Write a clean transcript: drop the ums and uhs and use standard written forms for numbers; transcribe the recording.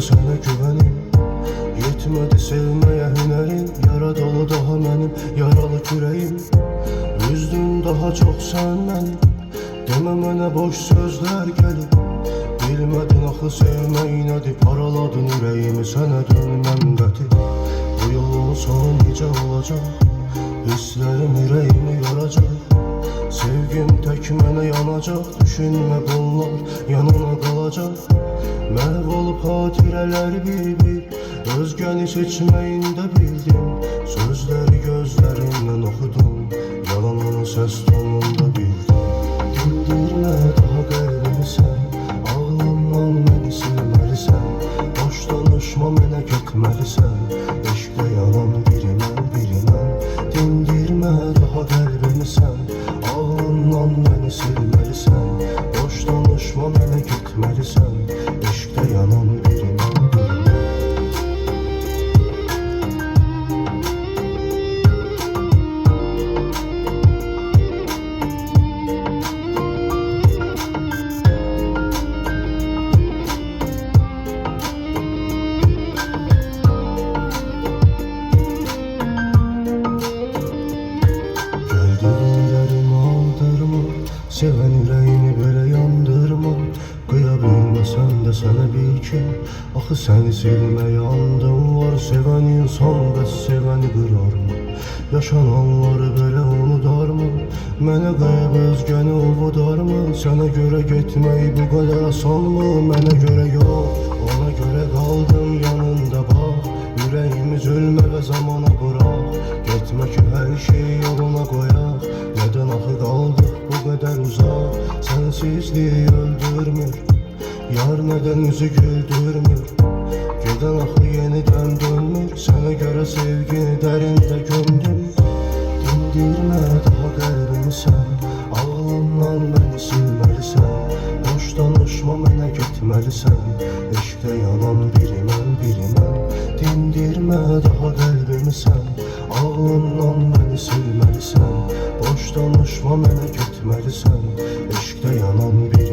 sənə güvənim. Yetmədi sevməyə hünərim, yara dolu daha mənim yaralı kürəyim. Üzdün daha çox sən məni, demə mənə boş sözlər gəlib. Bilmədin axı sevmək nədir, paraladın ürəyimi, sənə dönməm qəti. Bu yolun sonu necə olacaq, hisslərim ürəyimi yoracaq. Sevgim tək mənə yanacaq, düşünmə bunlar yanına qalacaq. Məhv olub xatirələr bir-bir, özgəni seçməyində bildim. Sözləri gözlərimdən oxudum, yalanını səs tonunda bildim. Dindirmə daha qəlbimi sən, ağlamdan məni silməlisən. Boş danışma mənə getməlisən, eşqdə yalan biri mən. Dindirmə daha qəlbimi sən, ağlamdan məni silməlisən. Boş danışma mənə getməlisən, eşqdə yanan biri mən. Seven ürəyini belə yandırma, qıya bilməsən də sənə bil ki, axı səni silməyə andım var. Sevən insan bəs sevəni qırarmı, yaşananları belə unudarmı? Mənə qayıb özgəni ovudarmı, sənə görə getmək bu qədər asanmı? Mənə görə yox, ona görə qaldım yanında bax. Ürəyimi zülmə və zamana bıraq, getmə ki hər şeyi yoluna qoyaq. Nədən axı qaldıq bu qədər uzaq, sənsizliyi öldürmür, yar nədən üzü güldürmür. Gedən axı yenidən dönmür, sənə görə sevgini dərində gömdüm. Dindirmə daha qəlbimi sən, ağlamdan məni silməlisən. Boş danışma mənə getməlisən, eşqdə yanan biri mən. Dindirmə daha qəlbimi sən, ağlamdan məni silməlisən. Boş danışma mənə getməlisən, eşqdə yanan biri